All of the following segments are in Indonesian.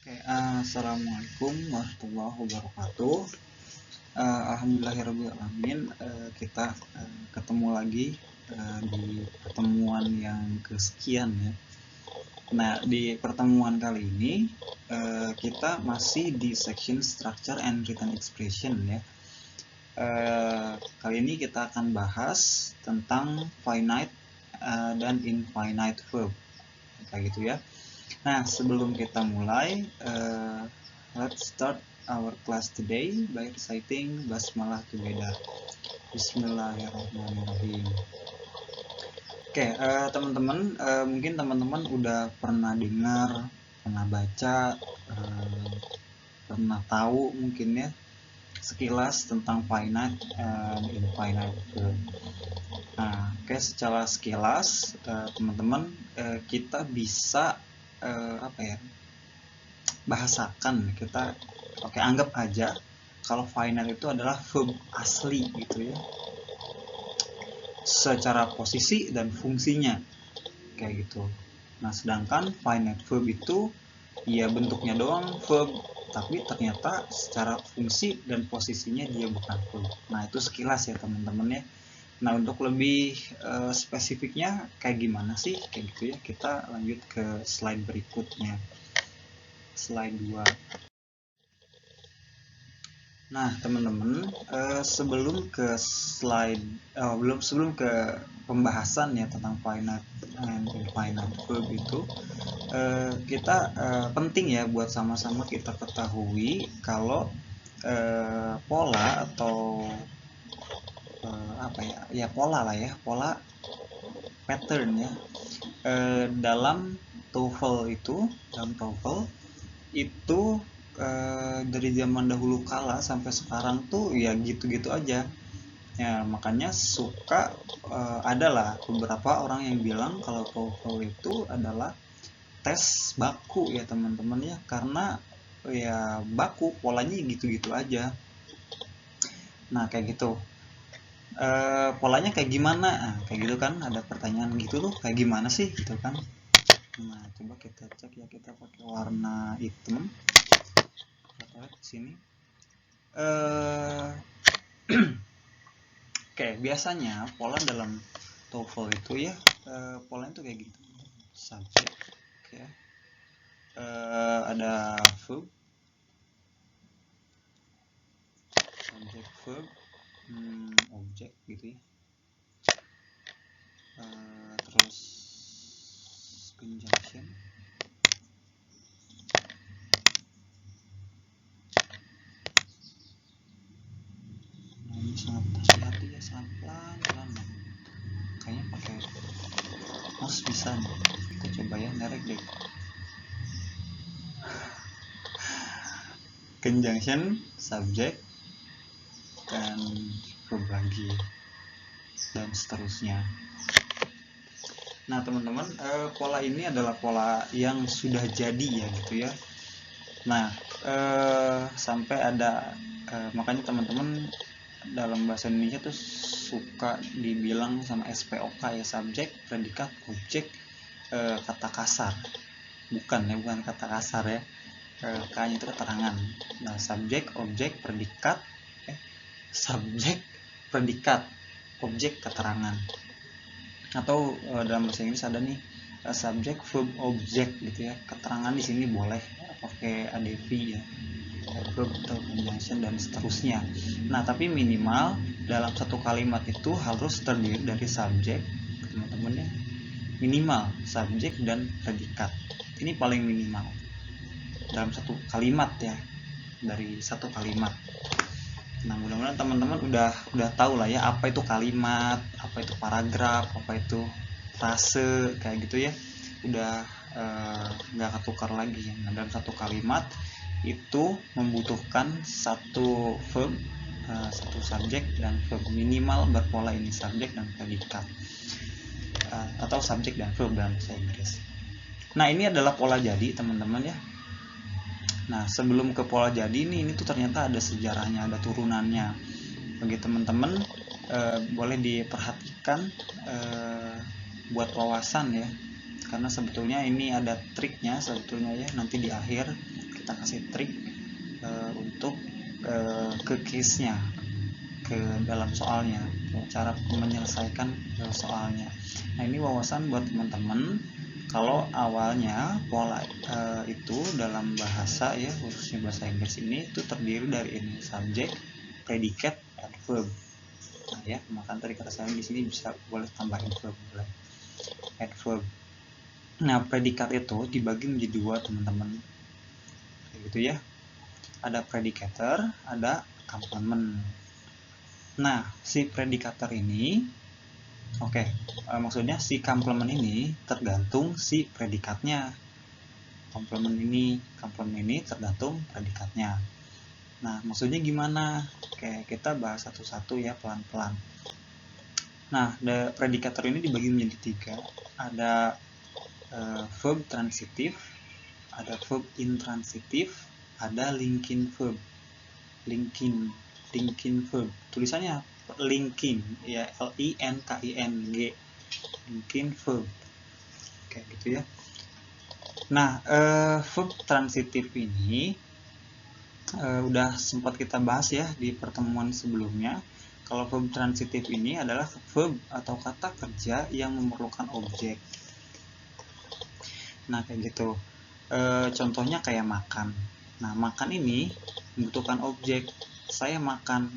Assalamualaikum warahmatullahi wabarakatuh. Alhamdulillahirrahmanirrahim. Kita ketemu lagi di pertemuan yang kesekian ya. Nah, di pertemuan kali ini kita masih di section structure and written expression ya. Kali ini kita akan bahas tentang finite dan infinite verb kayak gitu ya. Nah, sebelum kita mulai, let's start our class today by reciting basmalah together. Bismillahirrahmanirrahim. Oke, teman-teman, mungkin teman-teman udah pernah dengar, pernah baca, pernah tahu mungkin ya sekilas tentang finite and infinite verb. Nah, secara sekilas teman-teman kita bisa bahasakan, kita anggap aja kalau finite itu adalah verb asli gitu ya, secara posisi dan fungsinya kayak gitu. Nah, sedangkan finite verb itu ya bentuknya doang verb, tapi ternyata secara fungsi dan posisinya dia bukan verb. Nah, itu sekilas ya teman-teman ya. Nah, untuk lebih spesifiknya kayak gimana sih kayak gitu ya, kita lanjut ke slide berikutnya, slide 2. Nah, teman-teman, sebelum ke pembahasan ya tentang finite and infinite verb itu, kita penting ya buat sama-sama kita ketahui kalau pola atau pola pattern ya dalam TOEFL itu dari zaman dahulu kala sampai sekarang tuh ya gitu-gitu aja ya. Makanya suka adalah beberapa orang yang bilang kalau TOEFL itu adalah tes baku ya teman-teman ya, karena ya baku, polanya gitu-gitu aja. Nah, kayak gitu. Polanya kayak gimana? Nah, kayak gitu kan, ada pertanyaan gitu tuh, kayak gimana sih gitu kan. Nah, coba kita cek ya, kita pakai warna hitam. Kita lihat sini. Oke, biasanya pola dalam TOEFL itu ya, polanya itu kayak gitu. Subjek, ya. Ada verb, subjek, verb, objek gitu ya. Terus conjunction, nah ini sangat hati-hati ya, sangat pelan-pelan, kayaknya pakai mouse bisa nih. Kita coba ya, direct deh. Conjunction, subject, dan verb lagi, dan seterusnya. Nah, teman-teman, pola ini adalah pola yang sudah jadi ya gitu ya. Nah, sampai ada makanya teman-teman dalam bahasa Indonesia tuh suka dibilang sama SPOK ya, subjek, predikat, objek, kata kasar. Bukan kata kasar ya. K-nya itu keterangan. Nah, subjek, objek, predikat, subjek, predikat, objek, keterangan. Atau dalam bahasa Inggris ada nih subjek, verb, objek gitu ya. Keterangan di sini boleh pakai ADV ya, verb atau conjunction dan seterusnya. Nah, tapi minimal dalam satu kalimat itu harus terdiri dari subjek, teman-teman ya. Minimal subjek dan predikat. Ini paling minimal dalam satu kalimat ya, dari satu kalimat. Nah, mudah-mudahan teman-teman udah tahu lah ya apa itu kalimat, apa itu paragraf, apa itu frase kayak gitu ya. Udah nggak ketukar lagi ya. Nah, dalam satu kalimat itu membutuhkan satu verb, satu subjek dan verb, minimal berpola ini subjek dan predikat, atau subjek dan verb dalam bahasa Inggris. Nah, ini adalah pola jadi teman-teman ya. Nah, sebelum ke pola jadi ini tuh ternyata ada sejarahnya, ada turunannya. Bagi teman-teman boleh diperhatikan buat wawasan ya, karena sebetulnya ini ada triknya sebetulnya ya. Nanti di akhir kita kasih trik untuk ke case-nya, ke dalam soalnya, cara menyelesaikan soalnya. Nah, ini wawasan buat teman-teman. Kalau awalnya pola itu dalam bahasa ya, khususnya bahasa Inggris ini itu terdiri dari ini, subjek, predikat, adverb. Nah ya, makan tadi kata saya di sini bisa boleh tambahin verb, boleh adverb. Nah, predikat itu dibagi menjadi dua, teman-teman. Kayak gitu ya. Ada predicator, ada complement. Nah, si predicator ini maksudnya si complement ini tergantung si predikatnya. Complement ini tergantung predikatnya. Nah, maksudnya gimana? Oke, kita bahas satu-satu ya, pelan-pelan. Nah, predikator ini dibagi menjadi tiga. Ada verb transitif, ada verb intransitif, ada linking verb. Linking verb. Tulisannya linking ya, LINKING. Linking verb. Kayak gitu ya. Nah, verb transitif ini udah sempat kita bahas ya di pertemuan sebelumnya. Kalau verb transitif ini adalah verb atau kata kerja yang memerlukan objek. Nah, kayak gitu. Contohnya kayak makan. Nah, makan ini membutuhkan objek. Saya makan.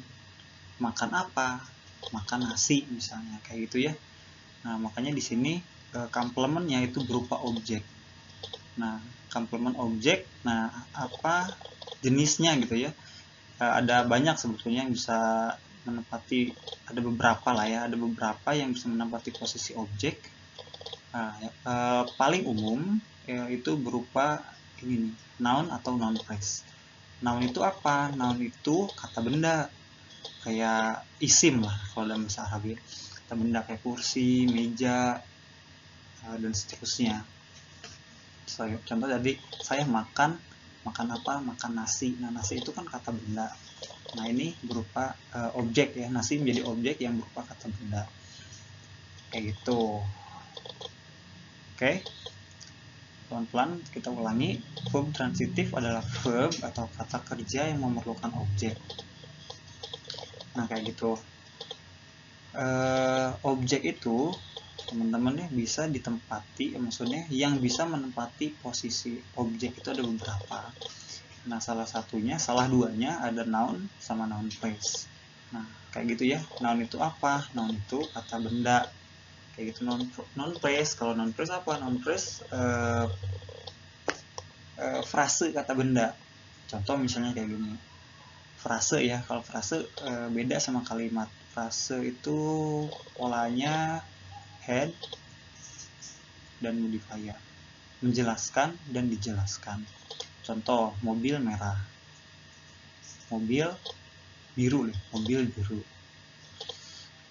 Makan apa? Makan nasi misalnya, kayak gitu ya. Nah, makanya di sini complementnya itu berupa objek. Nah, complement objek. Nah, apa jenisnya gitu ya? Ada banyak sebetulnya yang bisa menempati, ada beberapa lah ya, ada beberapa yang bisa menempati posisi objek. Nah, paling umum itu berupa ini nih, noun atau noun phrase. Noun itu apa? Noun itu kata benda, kayak isim lah kalau dalam bahasa Arab ya. Kata benda kayak kursi, meja, dan seterusnya. Contoh tadi saya makan apa? Makan nasi. Nah, nasi itu kan kata benda. Nah, ini berupa objek ya. Nasi menjadi objek yang berupa kata benda. Kayak gitu. Oke. Pelan-pelan kita ulangi. Verb transitif adalah verb atau kata kerja yang memerlukan objek. Nah, kayak gitu. Objek itu teman-teman ya bisa ditempati, maksudnya yang bisa menempati posisi objek itu ada beberapa. Nah, salah duanya ada noun sama noun phrase. Nah, kayak gitu ya. Noun itu apa? Noun itu kata benda. Kayak gitu. Noun phrase. Kalau noun phrase apa? Noun phrase frase kata benda. Contoh misalnya kayak gini. Frase ya. Kalau frase beda sama kalimat. Frase itu polanya head dan modifier. Menjelaskan dan dijelaskan. Contoh, mobil merah. Mobil biru nih, mobil biru.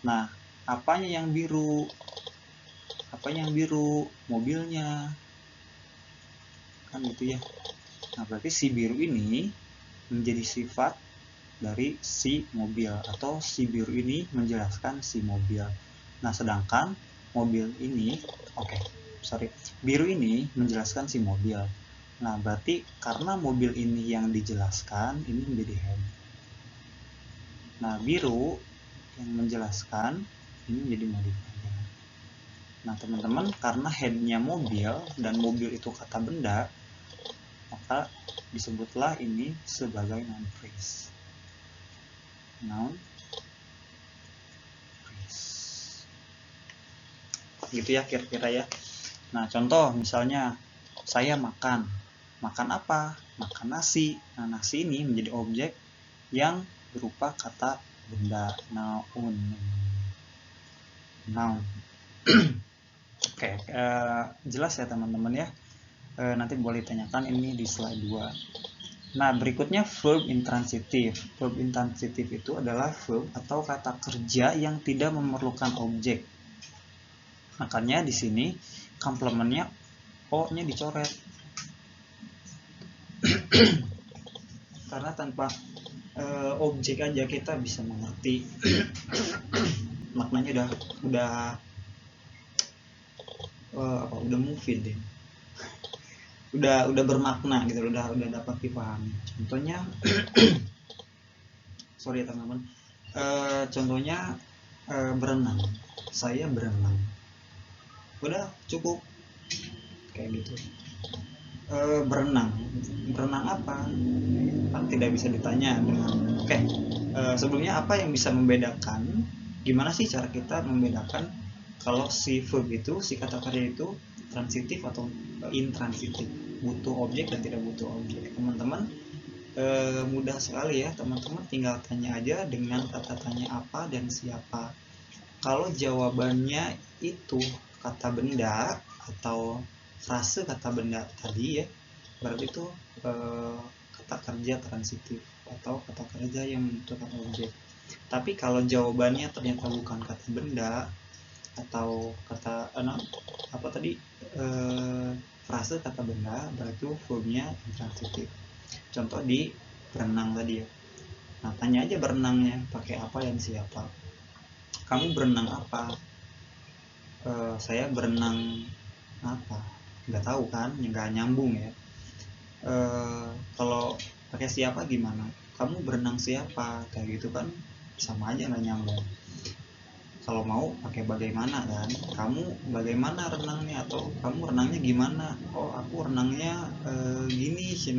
Nah, apanya yang biru? Mobilnya. Kan gitu ya. Nah, berarti si biru ini menjadi sifat dari si mobil, atau si biru ini menjelaskan si mobil. Nah, sedangkan mobil ini, biru ini menjelaskan si mobil. Nah, berarti karena mobil ini yang dijelaskan, ini menjadi head. Nah, biru yang menjelaskan, ini menjadi modifier. Nah, teman-teman, karena headnya mobil dan mobil itu kata benda, maka disebutlah ini sebagai noun phrase. Noun phrase. Gitu ya kira-kira ya. Nah, contoh misalnya saya makan apa? Makan nasi. Nah, nasi ini menjadi objek yang berupa kata benda, noun. Oke, jelas ya teman-teman ya. Nanti boleh tanyakan ini di slide 2. Nah, berikutnya verb intransitif. Verb intransitif itu adalah verb atau kata kerja yang tidak memerlukan objek. Makanya di sini complementnya O-nya dicoret. Karena tanpa objek aja kita bisa mengerti maknanya udah mufid deh. udah bermakna gitu, udah dapat dipahami. Contohnya sorry ya teman-teman, contohnya berenang, saya berenang, udah cukup kayak gitu. Berenang apa kan tidak bisa ditanya dengan oke. Sebelumnya apa yang bisa membedakan, gimana sih cara kita membedakan kalau si verb itu, si kata kerja itu transitif atau intransitif, butuh objek dan tidak butuh objek. Teman-teman mudah sekali ya, teman-teman tinggal tanya aja dengan kata tanya apa dan siapa. Kalau jawabannya itu kata benda atau frase kata benda tadi ya, berarti itu kata kerja transitif atau kata kerja yang membutuhkan objek. Tapi kalau jawabannya ternyata bukan kata benda atau kata apa tadi, frase kata benda, berarti verbnya intransitif. Contoh di berenang tadi ya. Nah, tanya aja berenangnya pakai apa dan siapa. Kamu berenang apa? Saya berenang apa? Nggak tahu kan, nggak nyambung ya. Kalau pakai siapa gimana? Kamu berenang siapa? Kayak gitu kan sama aja nggak nyambung. Kalau mau pakai bagaimana kan? Kamu bagaimana renangnya, atau kamu renangnya gimana? Oh, aku renangnya gini sih,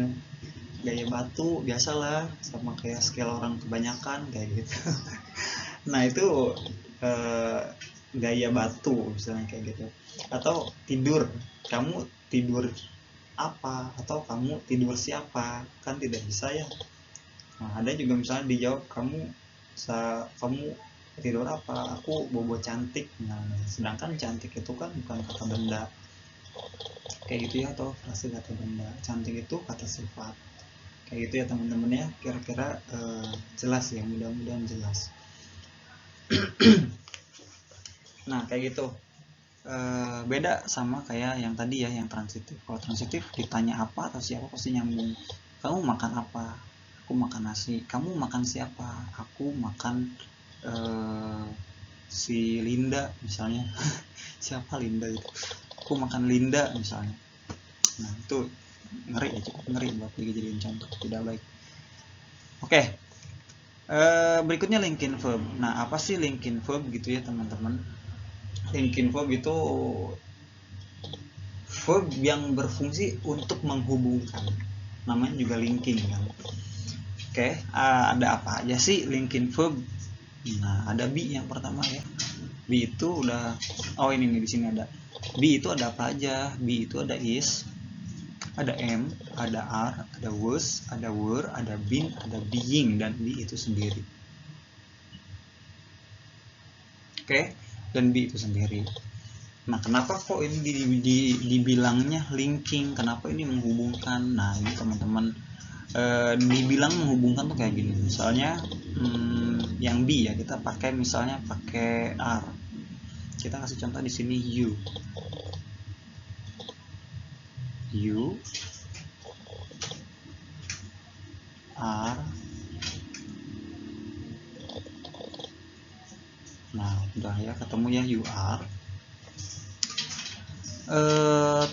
gaya batu biasalah, sama kayak skill orang kebanyakan kayak gitu. Nah itu gaya batu misalnya kayak gitu. Atau tidur, kamu tidur apa, atau kamu tidur siapa, kan tidak bisa ya. Nah, ada juga misalnya dijawab kamu tidur apa, aku bobo cantik. Nah, sedangkan cantik itu kan bukan kata benda kayak gitu ya, atau frase kata benda. Cantik itu kata sifat kayak gitu ya teman-teman ya. Kira-kira jelas ya, mudah-mudahan jelas. Nah kayak gitu, beda sama kayak yang tadi ya, yang transitif. Kalau transitif ditanya apa atau siapa pasti nyambung. Kamu makan apa? Aku makan nasi. Kamu makan siapa? Aku makan si Linda misalnya. Siapa Linda itu? Aku makan Linda misalnya. Nah itu ngeri ya, cukup ngeri buat dijadiin contoh, tidak baik. Oke, berikutnya linking verb. Nah apa sih linking verb gitu ya teman-teman? Linking verb itu verb yang berfungsi untuk menghubungkan, namanya juga linking kan. Oke, ada apa aja sih linking verb? Nah ada be yang pertama ya. Be itu udah, oh ini nih di sini ada be itu ada apa aja. Be itu ada is, ada am, ada are, ada was, ada were, ada been, ada being, dan be itu sendiri. Oke, dan be itu sendiri. Nah, kenapa kok ini dibilangnya linking? Kenapa ini menghubungkan? Nah, ini teman-teman dibilang menghubungkan tuh kayak gini. Misalnya yang be ya, kita pakai misalnya pakai are. Kita kasih contoh di sini you. You are. Nah, udah ya, ketemu ya, you are.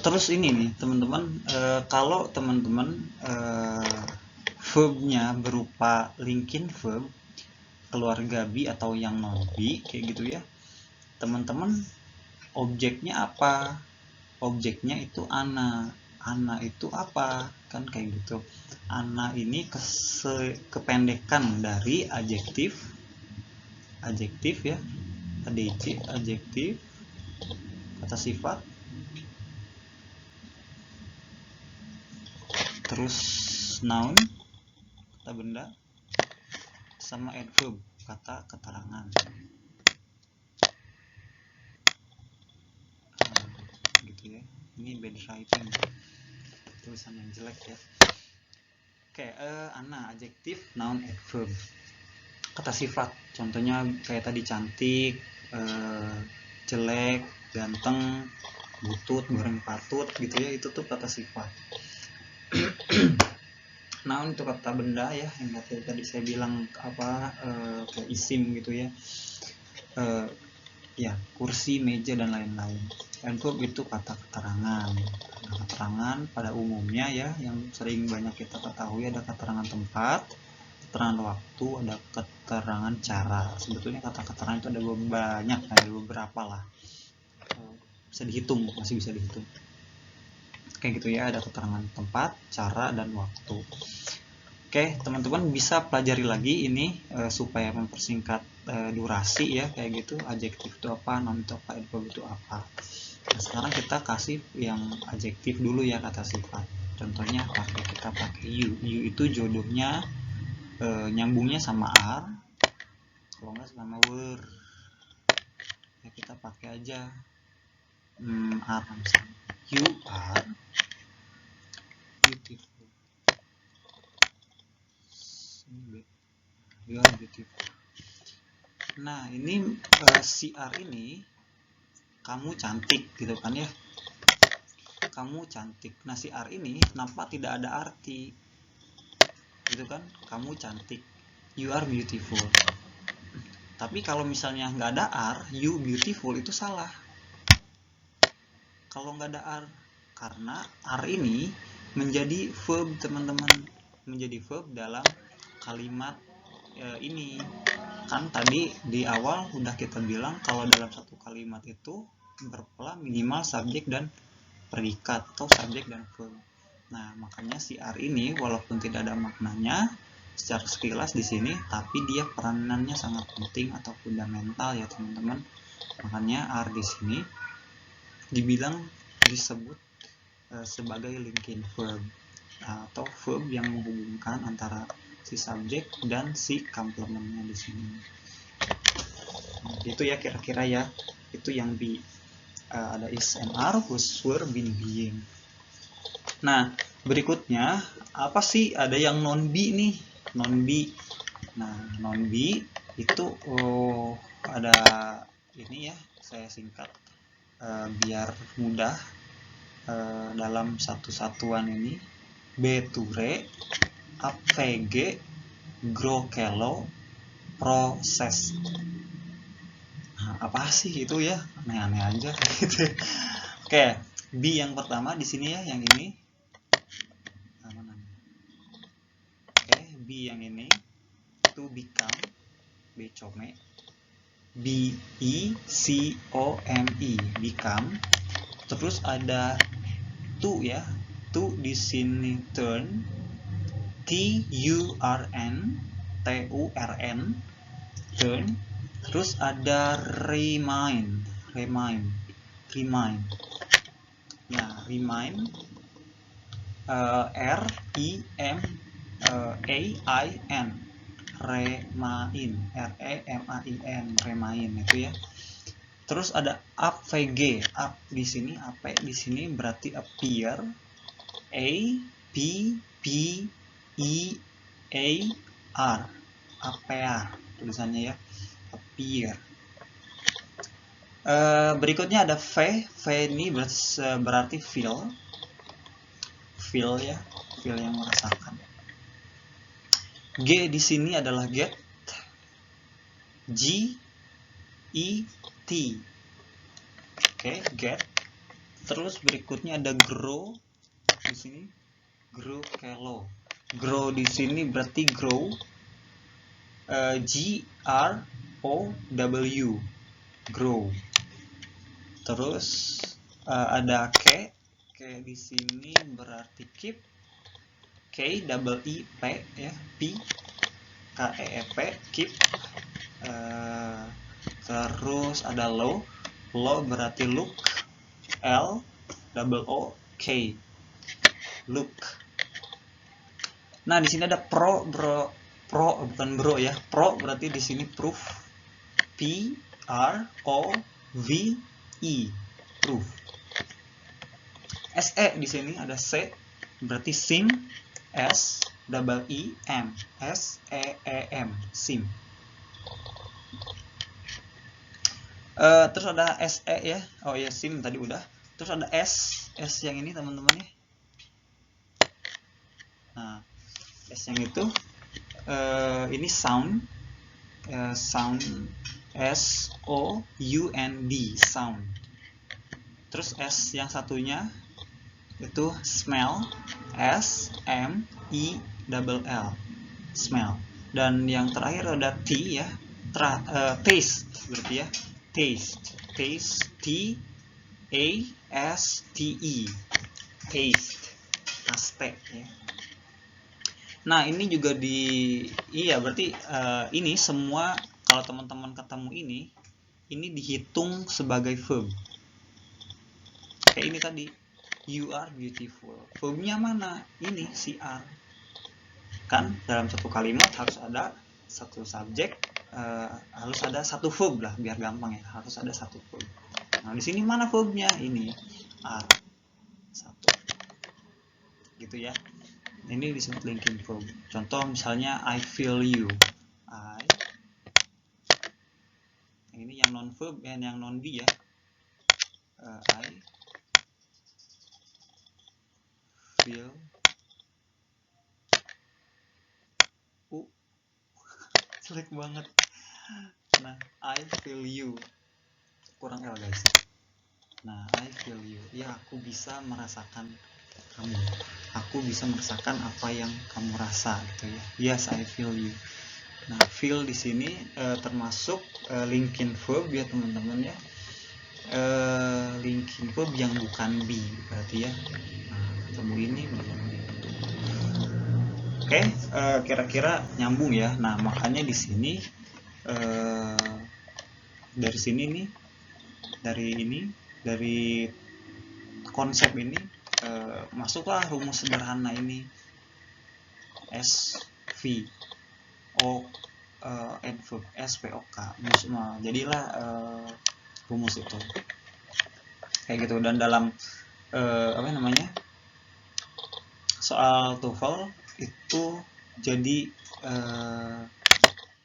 Terus ini nih teman-teman, kalau teman-teman verbnya berupa linking verb keluarga be atau yang non be kayak gitu ya, teman-teman objeknya apa? Objeknya itu ana. Ana itu apa? Kan kayak gitu. Ana ini kependekan dari adjektif ya, adjektif, kata sifat, terus noun, kata benda, sama adverb, kata keterangan. Gitu ya. Ini bad writing, tulisan yang jelek ya. Oke, ana adjektif, noun, adverb. Kata sifat, contohnya kayak tadi cantik, jelek, ganteng, butut, goreng patut gitu ya, itu tuh kata sifat. Noun itu kata benda ya, yang tadi saya bilang apa, kayak isim gitu ya. ya kursi, meja, dan lain-lain. And verb itu kata keterangan. Nah, keterangan pada umumnya ya yang sering banyak kita ketahui ada keterangan tempat, keterangan waktu, ada keterangan cara. Sebetulnya kata keterangan itu ada banyak, ada beberapa lah, bisa dihitung, masih bisa dihitung kayak gitu ya. Ada keterangan tempat, cara, dan waktu. Oke, teman-teman bisa pelajari lagi ini supaya mempersingkat durasi ya, kayak gitu. Adjektif itu apa, noun itu apa, adverb itu apa. Nah, sekarang kita kasih yang adjektif dulu ya, kata sifat. Contohnya kita pakai you. You itu jodohnya nyambungnya sama are, kalau nggak sama were. Ya kita pakai aja are misalnya. You are beautiful. You are beautiful. Nah, ini si are ini kamu cantik gitu kan ya. Kamu cantik. Nah, si are ini kenapa tidak ada arti? Gitu kan? Kamu cantik. You are beautiful. Tapi kalau misalnya nggak ada are, you beautiful itu salah. Kalau nggak ada are, karena are ini menjadi verb teman-teman. Menjadi verb dalam kalimat ini. Kan tadi di awal udah kita bilang kalau dalam satu kalimat itu berpola minimal subjek dan predikat atau subjek dan verb. Nah, makanya si are ini walaupun tidak ada maknanya secara sekilas di sini, tapi dia peranannya sangat penting atau fundamental ya teman-teman. Makanya are di sini disebut sebagai linking verb atau verb yang menghubungkan antara si subjek dan si komplemennya di sini. Itu ya kira-kira ya, itu yang ada is and are whose were been being. Nah, berikutnya apa sih, ada yang non be nih, non be. Nah, non be itu ada ini ya, saya singkat biar mudah dalam satu satuan ini. Beture, AVG, grokelo, proses. Nah, apa sih itu ya? Aneh-aneh aja gitu. Oke, be yang pertama di sini ya, yang ini. Oke, be yang ini to become, become, B-E-C-O-M-E, become. Terus ada to ya, to di sini turn, T-U-R-N, T-U-R-N, turn. Terus ada remind. Nah, remind, R-I-M-A-I-N, remain, R-E-M-A-I-N, remain itu ya. Terus ada AVG, up di sini, AP di sini berarti appear, A-P-P-E-A-R, appear tulisannya ya, appear. Berikutnya ada V ini berarti feel ya, feel yang merasakan. G di sini adalah get, G E T. Oke, get. Terus berikutnya ada grow di sini, grokelo. Grow di sini berarti grow, G R O W, grow. Terus ada K di sini berarti keep, K double E P ya, P, K E E P, keep. Terus ada low berarti look, L double O K, look. Nah, di sini ada pro bukan bro ya, pro berarti di sini proof, P R O V E, proof. SE di sini ada C berarti sim, S double E M, S E E M, sim. Terus ada SE ya, oh ya sim tadi udah. Terus ada S yang ini teman-teman ya. Nah, S yang itu ini sound S-O-U-N-D, sound. Terus S yang satunya itu smell, S-M-I-L-L, smell. Dan yang terakhir ada T ya, taste berarti ya, taste, T-A-S-T-E, taste, ya. Nah ini juga iya berarti ini semua kalau teman-teman ketemu ini dihitung sebagai verb. Kayak ini tadi, you are beautiful. Verbnya mana? Ini si are. Kan dalam satu kalimat harus ada satu subjek, harus ada satu verb lah biar gampang ya. Harus ada satu verb. Nah di sini mana verbnya? Ini are, satu. Gitu ya. Ini disebut linking verb. Contoh misalnya I feel you. Ini yang non verb, yang non be ya. I feel jelek banget. Nah, I feel you, kurang L guys. Nah, I feel you, ya aku bisa merasakan kamu, aku bisa merasakan apa yang kamu rasa gitu ya. Yes, I feel you. Nah, feel di sini termasuk linking verb ya teman-teman ya. Linking verb yang bukan be berarti ya. Nah, ketemu ini belum be. Oke, kira-kira nyambung ya. Nah, makanya di sini dari sini nih, dari konsep ini masuklah rumus sederhana ini, S V O N verb, S P O K. Jadilah rumus itu kayak gitu. Dan dalam soal TOEFL itu jadi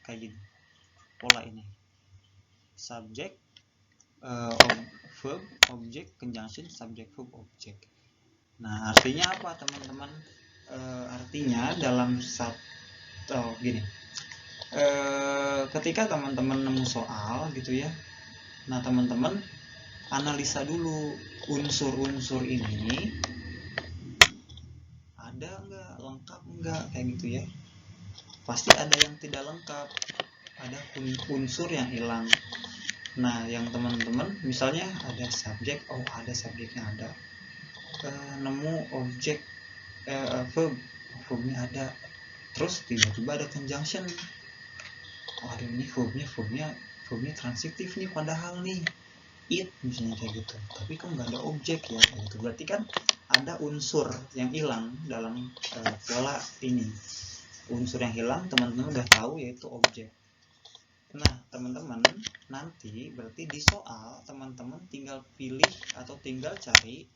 kayak gini pola ini, subject, verb, object, conjunction, subject, verb, object. Nah artinya apa teman-teman? Artinya dalam gini, ketika teman-teman nemu soal gitu ya, nah teman-teman analisa dulu unsur-unsur ini ada nggak, lengkap nggak, kayak gitu ya. Pasti ada yang tidak lengkap, ada unsur yang hilang. Nah yang teman-teman misalnya ada subjek, oh ada subjeknya ada, nemu objek, verbnya ada, terus tiba-tiba ada conjunction, oh ada ini verbnya transitif nih, padahal nih it misalnya kayak gitu, tapi kok nggak ada objek ya kayak gitu. Berarti kan ada unsur yang hilang dalam pola ini. Unsur yang hilang teman-teman udah tahu, yaitu objek. Nah teman-teman nanti berarti di soal teman-teman tinggal pilih atau tinggal cari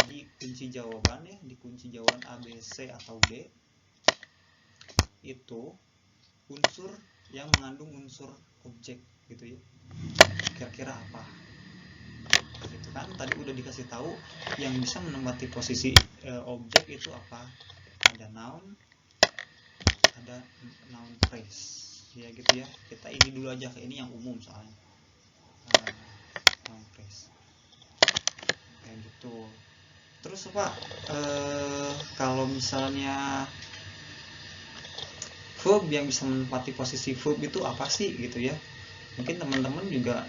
di kunci jawaban ya, di kunci jawaban A, B, C atau D itu unsur yang mengandung unsur objek gitu ya, kira-kira apa gitu kan. Tadi udah dikasih tahu yang bisa menempati posisi objek itu apa, ada noun, ada noun phrase ya gitu ya. Kita ini dulu aja, ke ini yang umum soalnya, noun phrase kayak gitu. Terus Pak, kalau misalnya verb yang bisa menempati posisi verb itu apa sih gitu ya, mungkin teman-teman juga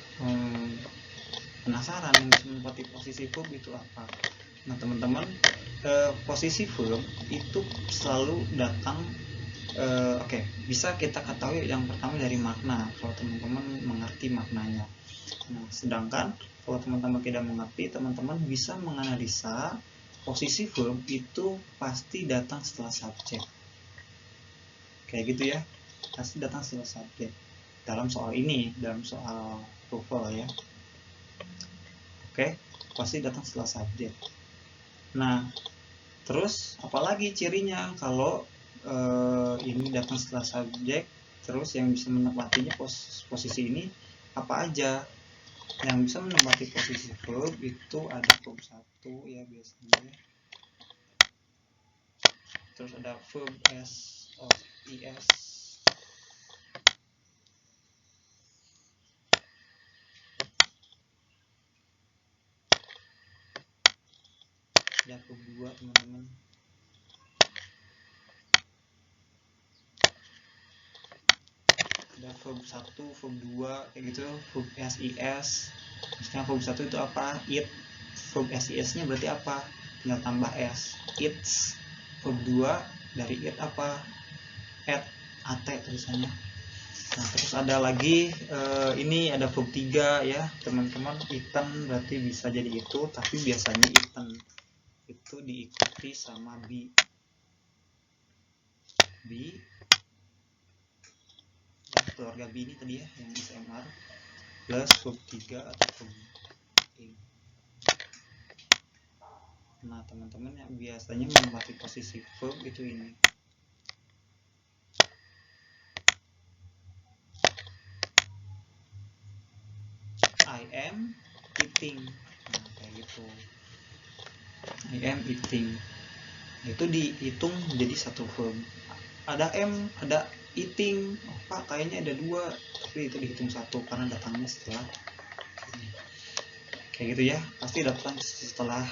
penasaran yang bisa menempati posisi verb itu apa. Nah teman-teman, posisi verb itu selalu datang, bisa kita ketahui yang pertama dari makna, kalau teman-teman mengerti maknanya. Nah sedangkan kalau teman-teman tidak mengerti, teman-teman bisa menganalisa posisi verb itu pasti datang setelah subjek, kayak gitu ya, pasti datang setelah subjek dalam soal ini, dalam soal TOEFL ya. Oke, pasti datang setelah subjek. Nah terus apalagi cirinya kalau ini datang setelah subjek, terus yang bisa menempatinya posisi ini apa aja? Yang bisa menempati posisi verb itu ada verb 1 ya biasanya, terus ada verb S of es, teman-teman. Ada verb 1, verb 2 kayak gitu, verb SIS. Maksudnya verb 1 itu apa? It. Verb SIS nya berarti apa? Tinggal tambah S. It's. Verb 2 dari it apa? At tulisannya. Nah, terus ada lagi ini ada verb 3 ya teman-teman. Eaten berarti bisa jadi itu, tapi biasanya eaten itu diikuti sama be. Keluarga B ini tadi ya yang SMR plus verb 3 atau verb ing. Nah teman-teman yang biasanya menempati posisi verb itu ini. I am eating. Nah kayak gitu, I am eating. Itu dihitung jadi satu verb. Ada M, ada eating. Oh pak kayaknya ada dua, tapi itu dihitung satu karena datangnya setelah ini. Kayak gitu ya, pasti datang setelah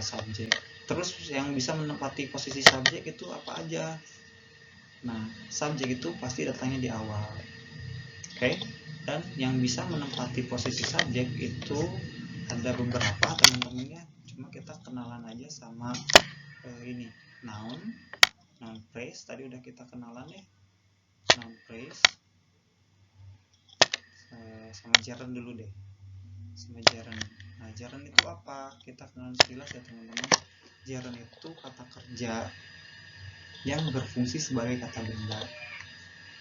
subjek. Terus yang bisa menempati posisi subjek itu apa aja? Nah subjek itu pasti datangnya di awal. Oke. Dan yang bisa menempati posisi subjek itu ada beberapa teman-teman ya, cuma kita kenalan aja sama ini noun phrase. Tadi udah kita kenalan ya, noun phrase sama gerund dulu deh, sama gerund. Nah gerund itu apa? Kita kenalan sekilas ya teman-teman. Gerund itu kata kerja yang berfungsi sebagai kata benda.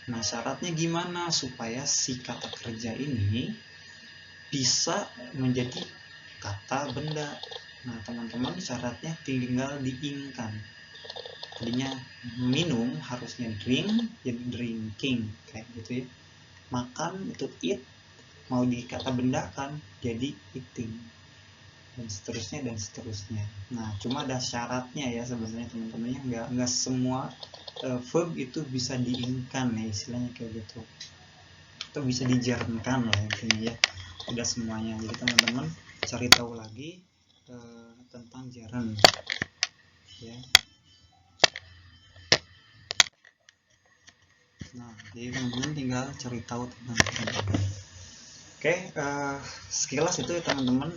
Nah syaratnya gimana supaya si kata kerja ini bisa menjadi kata benda? Nah teman-teman syaratnya tinggal diingkan. Tadinya minum harusnya drink jadi drinking kayak gitu ya. Makan itu eat, mau dikata benda kan jadi eating, dan seterusnya dan seterusnya. Nah cuma ada syaratnya ya sebenarnya teman-temannya, nggak semua verb itu bisa diingkan ya istilahnya kayak gitu, atau bisa dijarnkan lah intinya ya, tidak semuanya. Jadi teman-teman cari tahu lagi tentang gerund ya. Nah jadi teman-teman tinggal cari tahu tentang gerund. Oke, sekilas itu ya teman-teman,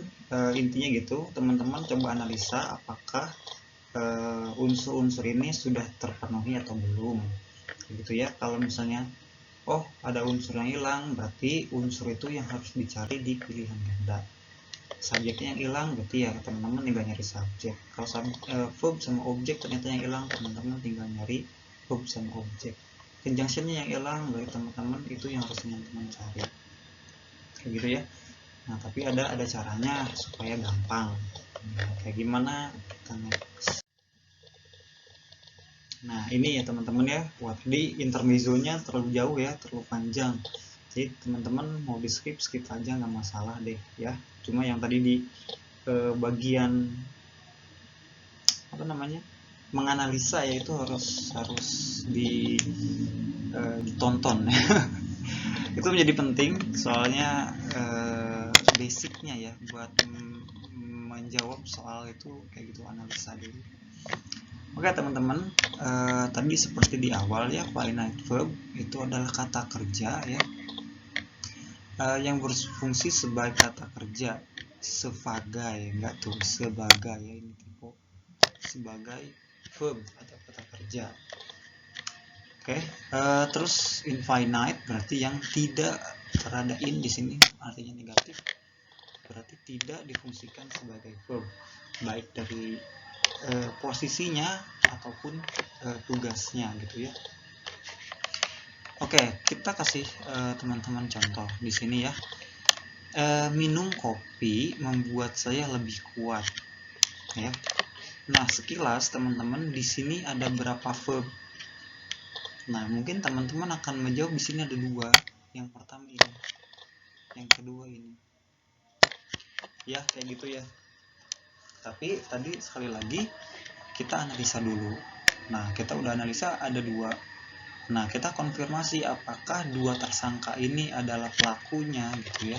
intinya gitu. Teman-teman coba analisa apakah unsur-unsur ini sudah terpenuhi atau belum gitu ya. Kalau misalnya oh ada unsur yang hilang, berarti unsur itu yang harus dicari di pilihan ganda. Subjeknya yang hilang berarti ya teman-teman tinggal nyari subjek. Kalau verb sama objek ternyata yang hilang, teman-teman tinggal nyari verb sama objek. Conjunctionnya yang hilang, berarti teman-teman itu yang harus teman-teman cari kayak gitu ya. Nah tapi ada caranya supaya gampang. Kayak gimana? Kita next. Nah ini ya teman-teman ya, buat di intermezzonya terlalu jauh ya, terlalu panjang. Jadi teman-teman mau di skip aja nggak masalah deh ya. Cuma yang tadi di bagian apa namanya menganalisa ya itu harus ditonton. Itu menjadi penting soalnya basicnya ya buat menjawab soal itu kayak gitu, analisa dulu. Oke teman-teman, tadi seperti di awal ya, finite verb itu adalah kata kerja ya, yang berfungsi sebagai kata kerja sebagai, enggak tuh sebagai ya, ini tipe sebagai verb atau kata kerja. Oke, terus infinite berarti yang tidak terada in di sini artinya negatif, berarti tidak difungsikan sebagai verb baik dari posisinya ataupun tugasnya gitu ya. Oke, kita kasih teman-teman contoh di sini ya. Minum kopi membuat saya lebih kuat ya. Nah sekilas teman-teman di sini ada berapa verb? Nah mungkin teman-teman akan menjawab di sini ada dua, yang pertama ini, yang kedua ini ya, kayak gitu ya. Tapi tadi sekali lagi kita analisa dulu. Nah kita udah analisa ada dua. Nah kita konfirmasi apakah dua tersangka ini adalah pelakunya gitu ya,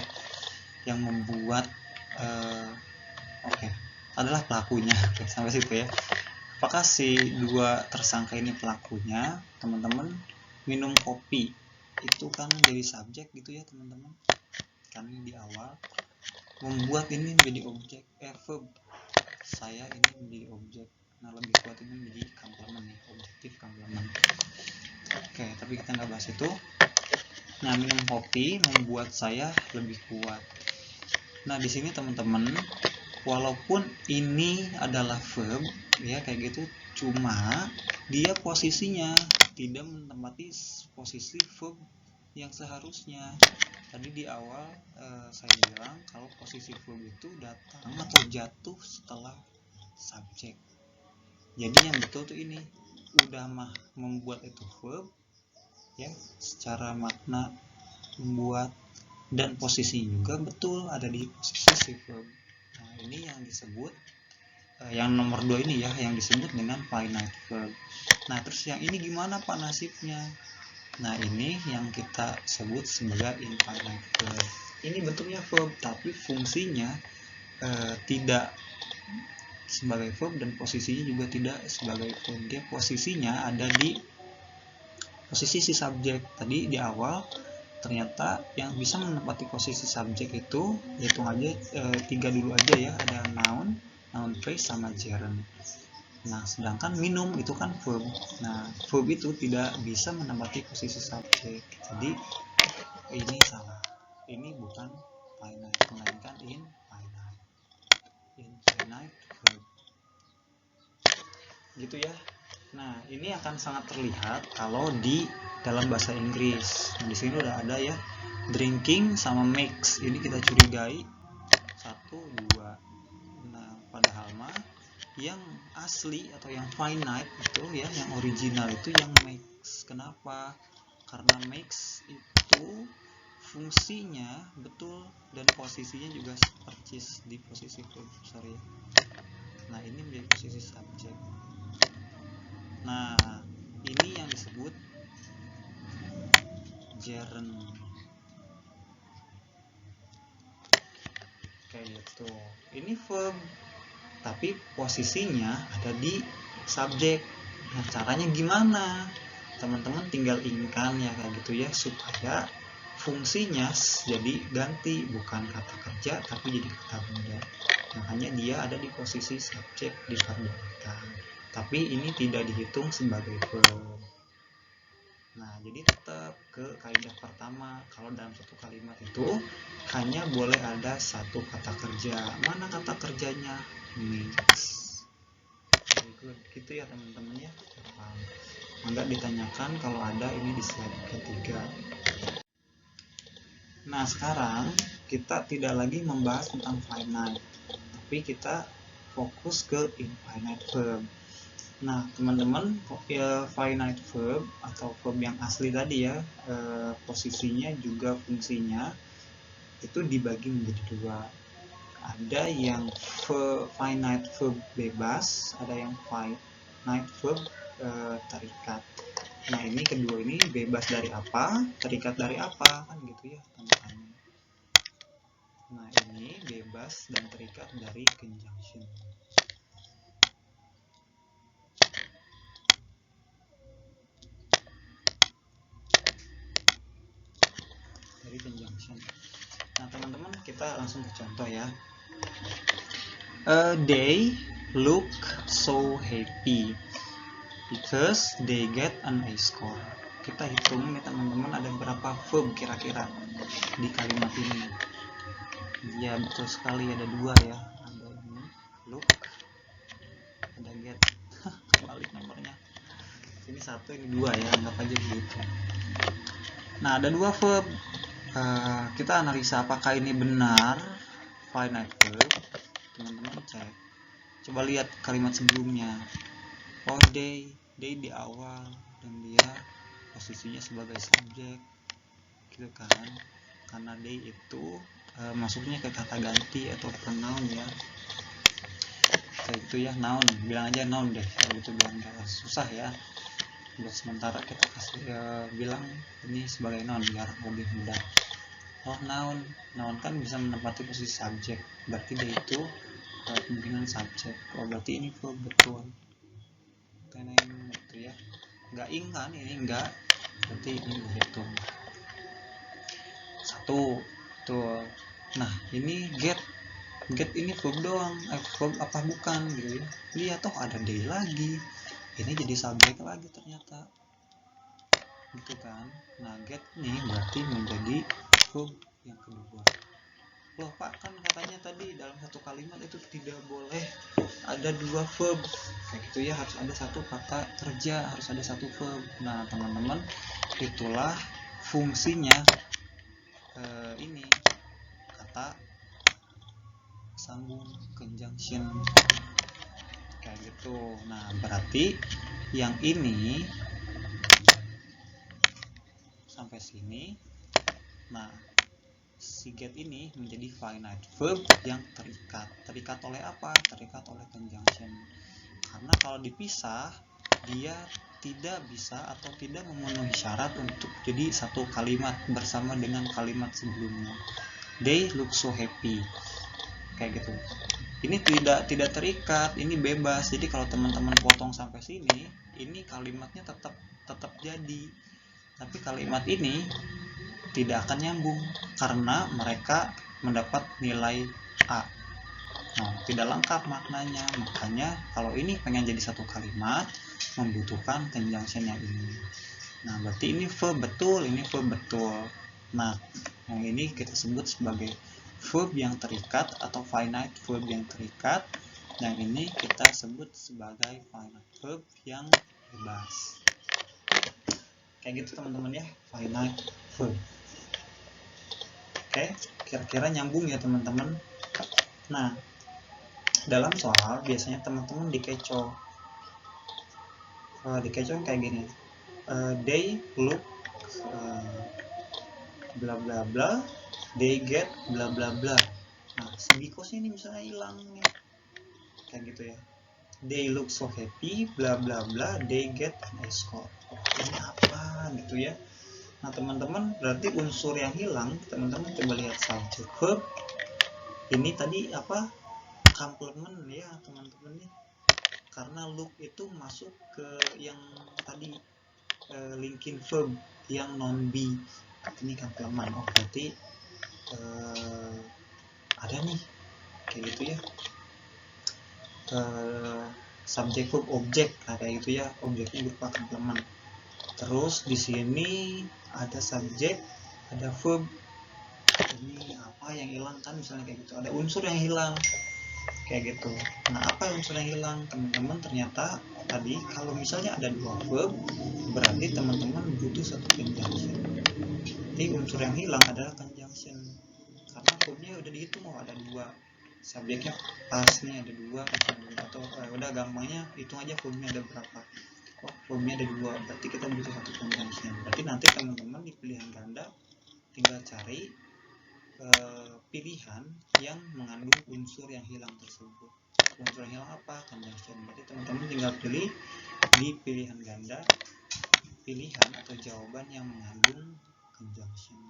yang membuat adalah pelakunya. Oke, sampai situ ya. apakah si dua tersangka ini pelakunya, teman-teman, minum kopi itu kan jadi subjek gitu ya teman-teman, kan di awal membuat ini menjadi objek, verb, saya ini menjadi objek. Nah lebih kuat ini menjadi komplement nih, objektif komplement. Oke, tapi kita nggak bahas itu. Nah, minum kopi membuat saya lebih kuat. Nah, di sini teman-teman, walaupun ini adalah verb ya kayak gitu, cuma dia posisinya tidak menempati posisi verb yang seharusnya. Tadi di awal saya bilang kalau posisi verb itu datang atau jatuh setelah subjek. Jadi yang betul tuh ini, udah mah membuat itu verb ya, secara makna membuat, dan posisi juga betul ada di posisi si verb. Nah ini yang disebut yang nomor 2 ini ya, yang disebut dengan finite verb. Nah terus yang ini gimana Pak nasibnya? Nah ini yang kita sebut sebagai infinite verb. Ini bentuknya verb tapi fungsinya tidak sebagai verb dan posisinya juga tidak sebagai verb. Dia posisinya ada di posisi si subjek. Tadi di awal ternyata yang bisa menempati posisi subjek itu hitung aja 3 dulu aja ya, ada noun phrase sama gerund. Nah sedangkan minum itu kan verb. Nah verb itu tidak bisa menempati posisi subjek, jadi ini salah, ini bukan finite melainkan infinite verb gitu ya. Nah ini akan sangat terlihat kalau di dalam bahasa Inggris. Nah, di sini udah ada ya, drinking sama makes. Ini kita curigai 1, 2. Nah padahal mah yang asli atau yang finite itu ya, yang original itu yang makes. Kenapa? Karena makes itu fungsinya betul dan posisinya juga persis di posisi verb. Nah ini menjadi posisi subjek. Nah ini yang disebut gerund kayak gitu. Ini verb tapi posisinya ada di subjek. Nah caranya gimana? Teman-teman tinggal inginkan ya kayak gitu ya, supaya fungsinya jadi ganti, bukan kata kerja tapi jadi kata benda. Makanya dia ada di posisi subjek dikarbonkan, tapi ini tidak dihitung sebagai verb. Nah jadi tetap ke kaidah pertama, kalau dalam satu kalimat itu hanya boleh ada satu kata kerja. Mana kata kerjanya? Makes. Very good gitu ya teman-teman ya. Enggak ditanyakan kalau ada ini di slide ketiga. Nah sekarang kita tidak lagi membahas tentang finite, tapi kita fokus ke infinite verb. Nah teman-teman, finite verb atau verb yang asli tadi ya, posisinya juga fungsinya itu dibagi menjadi dua. Ada yang finite verb bebas, ada yang finite verb terikat. Nah ini kedua ini bebas dari apa, terikat dari apa, kan gitu ya teman-teman. Nah ini bebas dan terikat dari conjunction. Dari conjunction. Nah teman-teman kita langsung ke contoh ya. They look so happy because they get an A score. Kita hitung nih teman-teman, ada berapa verb kira-kira di kalimat ini. Ya betul sekali, ada dua ya, ada ini look, ada get. Balik nomornya, ini satu ini dua ya, anggap aja begitu. Nah ada dua verb, kita analisa apakah ini benar finite verb. Teman-teman cek, coba lihat kalimat sebelumnya. Oh they di awal dan dia posisinya sebagai subjek gitu kan, karena they itu masuknya ke kata ganti atau pronoun ya, kayak gitu ya. Noun, bilang aja noun deh kalau gitu biar nggak susah ya. Buat sementara kita kasih bilang ini sebagai noun biar lebih mudah. Oh noun kan bisa menempati posisi subjek, berarti dia itu kemungkinan subjek. Oh berarti ini verb betul. teneng gitu ya, nggak ing kan, ini enggak, berarti ini dihitung satu tuh. Nah ini get ini verb doang, verb apa bukan gitu ya, lihat toh ada day lagi, ini jadi subjek lagi ternyata gitu kan. Nah get nih berarti menjadi verb yang kedua. Loh Pak, kan katanya tadi dalam satu kalimat itu tidak boleh ada dua verb kayak gitu ya, harus ada satu kata kerja, harus ada satu verb. Nah teman-teman, itulah fungsinya ini kata sambung conjunction kayak gitu. Nah berarti yang ini sampai sini, nah si get ini menjadi finite verb yang terikat oleh apa? Terikat oleh conjunction. Karena kalau dipisah dia tidak bisa atau tidak memenuhi syarat untuk jadi satu kalimat bersama dengan kalimat sebelumnya. They look so happy kayak gitu. Ini tidak terikat, ini bebas. Jadi kalau teman-teman potong sampai sini, ini kalimatnya tetap jadi. Tapi kalimat ini tidak akan nyambung karena mereka mendapat nilai A. Nah, tidak lengkap maknanya. Makanya kalau ini pengen jadi satu kalimat membutuhkan conjunction yang ini. Nah, berarti ini verb betul, ini verb betul. Nah, yang ini kita sebut sebagai verb yang terikat atau finite verb yang terikat. Yang ini kita sebut sebagai finite verb yang bebas. Kayak gitu teman-teman ya, finite verb. Oke, kira-kira nyambung ya teman-teman. Nah, dalam soal biasanya teman-teman dikecoh. Dikecoh kayak gini. They look bla bla bla, they get bla bla bla. Nah, si because ini misalnya hilang nih. Kayak gitu ya. They look so happy bla bla bla, they get an escort. Oh, ini apa gitu ya. Nah teman-teman, berarti unsur yang hilang, teman-teman coba lihat subject verb. Ini tadi apa? Complement ya teman-teman nih. Karena look itu masuk ke yang tadi linking verb yang non be. Ini complement. Oh berarti ada nih kayak gitu ya. Subject verb object kayak gitu ya. Objeknya berupa complement. Terus di sini ada subjek, ada verb. Ini apa yang hilang kan misalnya kayak gitu. Ada unsur yang hilang kayak gitu. Nah, apa unsur yang hilang? Teman-teman ternyata tadi kalau misalnya ada dua verb, berarti teman-teman butuh satu conjunction. Jadi unsur yang hilang adalah conjunction. Karena verbnya udah dihitung, oh ada dua. Subjeknya pas nih ada dua atau udah gampangnya hitung aja verbnya ada berapa. Oh, verbnya ada dua, berarti kita butuh satu conjunction. Berarti nanti teman-teman di pilihan ganda tinggal cari pilihan yang mengandung unsur yang hilang tersebut. Unsur yang hilang apa? Conjunction. Berarti teman-teman tinggal pilih di pilihan ganda pilihan atau jawaban yang mengandung conjunction.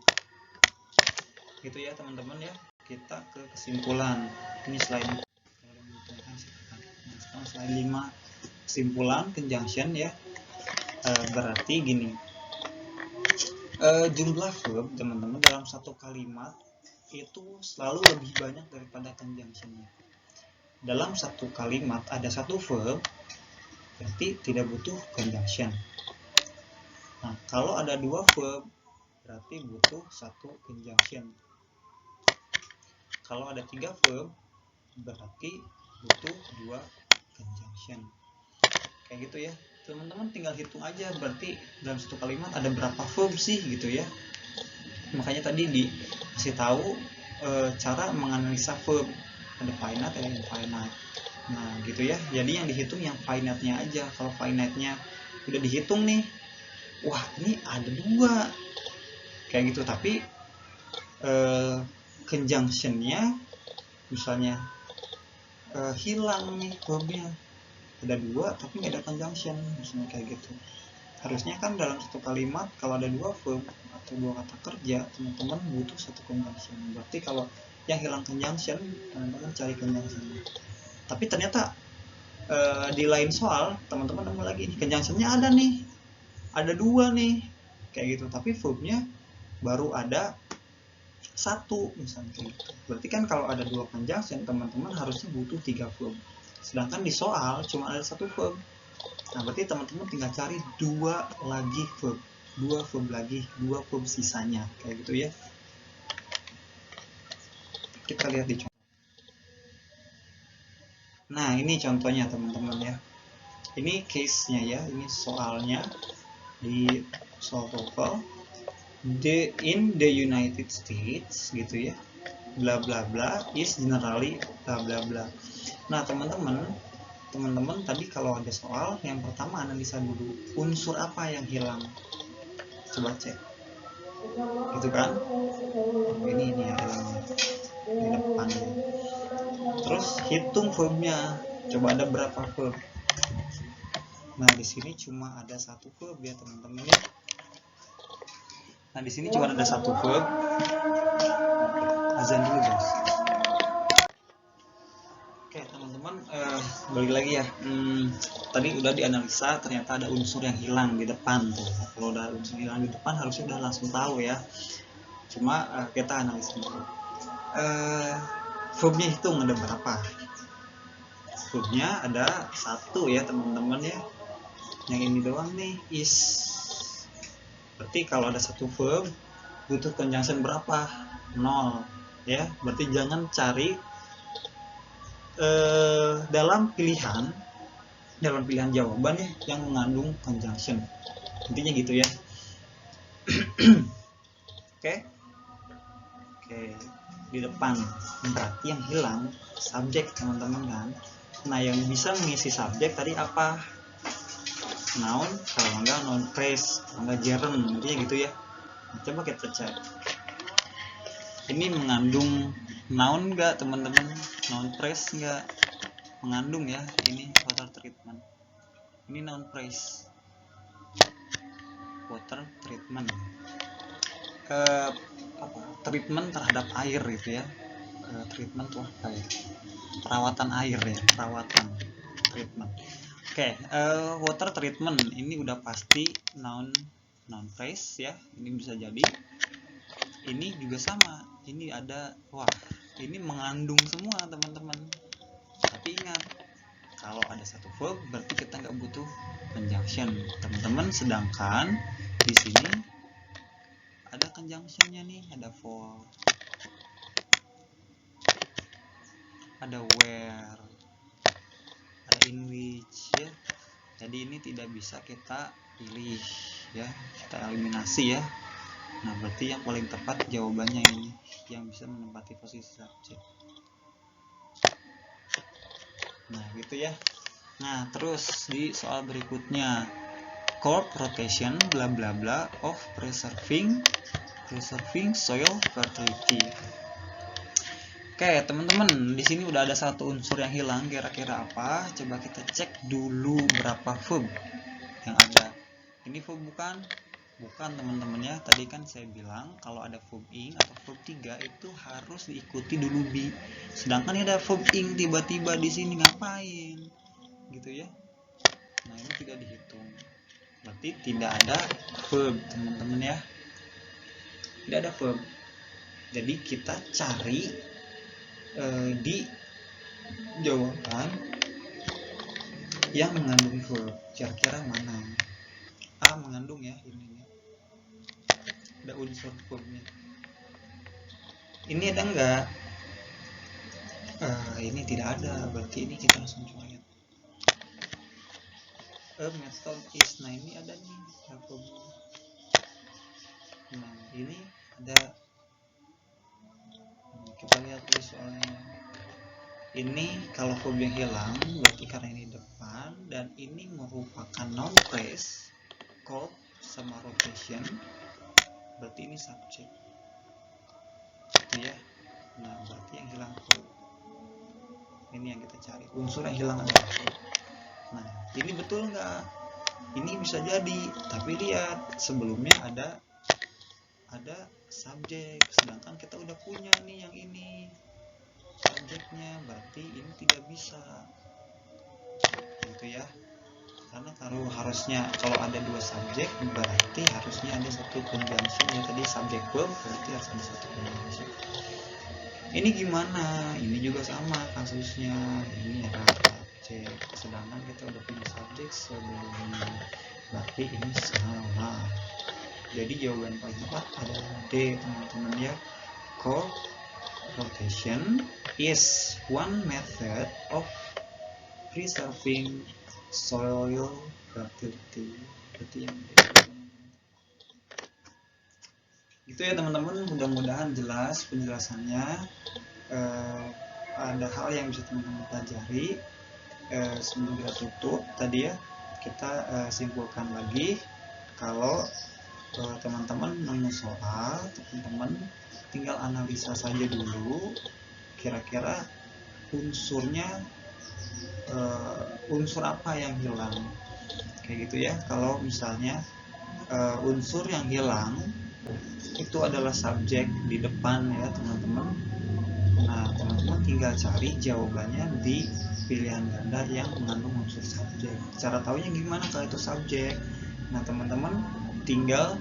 Gitu ya teman-teman ya. Kita ke kesimpulan. Ini slide. Sekarang slide 5. Kesimpulan conjunction ya. Berarti gini. Jumlah verb teman-teman dalam satu kalimat itu selalu lebih banyak daripada conjunction-nya. Dalam satu kalimat ada satu verb, berarti tidak butuh conjunction. Nah, kalau ada dua verb, berarti butuh satu conjunction. Kalau ada tiga verb, berarti butuh dua conjunction. Kayak gitu ya. Teman-teman tinggal hitung aja, berarti dalam satu kalimat ada berapa verb sih gitu ya. Makanya tadi dikasih tahu cara menganalisa verb, ada finite ada infinite. Nah gitu ya, jadi yang dihitung yang finite-nya aja. Kalau finite-nya udah dihitung nih, wah ini ada dua kayak gitu, tapi conjunction-nya misalnya hilang nih verbnya, ada dua tapi nggak ada conjunction misalnya kayak gitu. Harusnya kan dalam satu kalimat kalau ada dua verb atau dua kata kerja, teman-teman butuh satu conjunction. Berarti kalau yang hilang conjunction, teman-teman cari conjunction. Tapi ternyata di lain soal teman-teman nemu lagi nih conjunction-nya ada nih, ada 2 nih kayak gitu, tapi verbnya baru ada 1 misalnya kayak gitu. Berarti kan kalau ada 2 conjunction teman-teman harusnya butuh 3 verb, sedangkan di soal cuma ada 1 verb. Nah berarti teman-teman tinggal cari 2 lagi verb, 2 verb lagi, 2 verb sisanya kayak gitu ya. Kita lihat di contoh. Nah ini contohnya teman-teman ya, ini case-nya ya, ini soalnya di soal TOEFL. In the United States gitu ya, bla bla bla is generally bla bla bla. Nah teman-teman tadi kalau ada soal yang pertama analisa dulu unsur apa yang hilang, coba cek gitu kan. Oh, ini ya hilangnya di depan ya. Terus hitung verbnya, coba ada berapa verb. Nah di sini cuma ada 1 verb ya teman-teman ya. Nah di sini cuma ada 1 verb. Azan dulu guys. Oke teman-teman, balik lagi ya. Tadi udah dianalisa, ternyata ada unsur yang hilang di depan tuh. Kalau udah unsur hilang di depan harusnya udah langsung tahu ya. Cuma kita analisa dulu. Verbnya hitung ada berapa? Verbnya ada 1 ya teman-teman ya. Yang ini doang nih is. Berarti kalau ada 1 verb butuh conjunction berapa? 0 ya. Berarti jangan cari dalam pilihan jawaban ya yang mengandung conjunction, intinya gitu ya. Oke, di depan berarti yang hilang subjek teman-teman kan. Nah yang bisa mengisi subjek tadi apa? Noun, kalau enggak noun phrase, kalau enggak gerund, intinya gitu ya. Nah, coba kita cek ini mengandung noun enggak teman-teman, noun phrase enggak mengandung ya. Ini water treatment, ini noun phrase, water treatment, treatment terhadap air gitu ya. Treatment tuh apa ya, perawatan air ya, perawatan treatment. Oke, water treatment ini udah pasti noun phrase ya, ini bisa jadi. Ini juga sama, ini ada, wah ini mengandung semua teman-teman. Tapi ingat, kalau ada 1 verb berarti kita nggak butuh conjunction teman-teman. Sedangkan di sini ada conjunctionnya nih, ada for, ada where, ada in which ya. Jadi ini tidak bisa kita pilih ya, kita eliminasi ya. Nah berarti yang paling tepat jawabannya ini yang bisa menempati posisi subjek. Nah gitu ya. Nah terus di soal berikutnya, crop rotation bla bla bla of preserving soil fertility. Oke teman-teman, di sini udah ada 1 unsur yang hilang, kira-kira apa? Coba kita cek dulu berapa verb yang ada. Ini verb bukan teman-teman ya. Tadi kan saya bilang kalau ada verb ing atau verb 3 itu harus diikuti dulu be. Sedangkan ini ada verb ing tiba-tiba di sini, ngapain? Gitu ya. Nah, ini tidak dihitung. Berarti tidak ada verb teman-teman ya. Tidak ada verb. Jadi kita cari di jawaban yang mengandung verb. Kira-kira mana? A mengandung ya, ini ada unsur verbnya. Ini ada enggak? Ini tidak ada, berarti ini kita langsung coret. A method is, nah ini ada nih verbnya. Nah ini ada, kita lihat di soalnya. Ini kalau verb yang hilang berarti karena ini depan, dan ini merupakan noun phrase, crop sama rotation, berarti ini subjek gitu ya. Nah berarti yang hilang verb, ini yang kita cari, unsur yang hilang adalah verb. Nah ini betul nggak? Ini bisa jadi, tapi lihat sebelumnya ada subjek, sedangkan kita udah punya nih yang ini subjeknya, berarti ini tidak bisa. gitu ya. Karena kalau ada dua subjek berarti harusnya ada satu conjunction ya, tadi subjek verb berarti harus ada satu conjunction. Ini gimana? Ini juga sama kasusnya. Ini ada subjek, sedangkan kita udah punya subjek sebelumnya, berarti ini salah. Jadi jawaban paling tepat adalah D, teman-teman ya. Crop rotation is one method of preserving soil fertility. Berarti yang gitu ya teman-teman, mudah-mudahan jelas penjelasannya. Ada hal yang bisa teman-teman pelajari. Sebelum kita tutup tadi ya, kita simpulkan lagi kalau teman-teman nemu soal, teman-teman tinggal analisa saja dulu kira-kira unsurnya, unsur apa yang hilang kayak gitu ya. Kalau misalnya unsur yang hilang itu adalah subjek di depan ya teman-teman. Nah teman-teman tinggal cari jawabannya di pilihan ganda yang mengandung unsur subjek. Cara taunya gimana kalau itu subjek? Nah teman-teman tinggal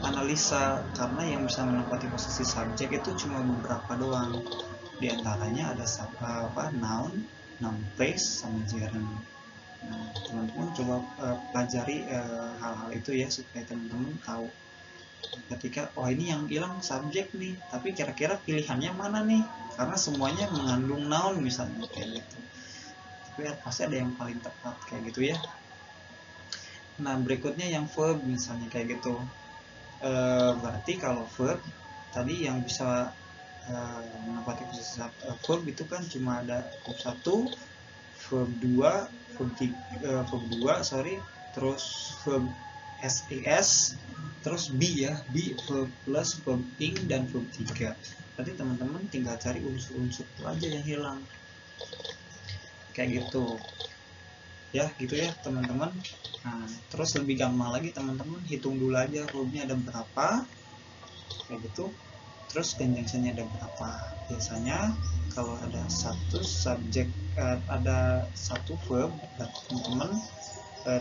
analisa, karena yang bisa menempati posisi subjek itu cuma beberapa doang. Di antaranya ada noun, place, sama gerund. Nah, teman-teman coba pelajari hal-hal itu ya, supaya teman-teman tahu ketika ini yang hilang subjek nih, tapi kira-kira pilihannya mana nih, karena semuanya mengandung noun misalnya kayak gitu, tapi pasti ada yang paling tepat kayak gitu ya. Nah berikutnya yang verb misalnya kayak gitu. Berarti kalau verb tadi yang bisa menempati posisi verb itu kan cuma ada verb 1, verb 2, verb 2, terus verb SES, terus B ya, B verb plus, verb ing, dan verb 3. Berarti teman-teman tinggal cari unsur-unsur itu aja yang hilang kayak gitu ya, gitu ya teman-teman. Nah terus lebih gampang lagi teman-teman hitung dulu aja verbnya ada berapa kayak gitu, terus conjunctionnya ada berapa. Biasanya kalau ada satu subjek, ada satu verb, teman-teman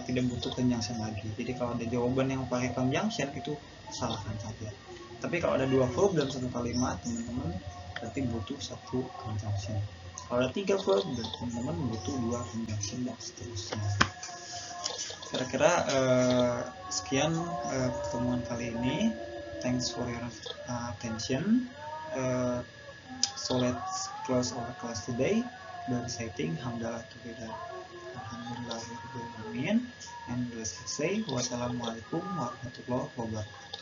tidak butuh conjunction lagi. Jadi kalau ada jawaban yang pakai conjunction itu salahkan saja. Tapi kalau ada dua verb dalam satu kalimat teman-teman berarti butuh satu conjunction. Kalau ada 3 verb teman-teman butuh 2 conjunction dan seterusnya. Kira-kira sekian pertemuan kali ini. Thanks for your attention. So let's close our class today by reciting hamdalah together. Alhamdulillahirabbil alamin. And let's say wassalamualaikum warahmatullahi wabarakatuh.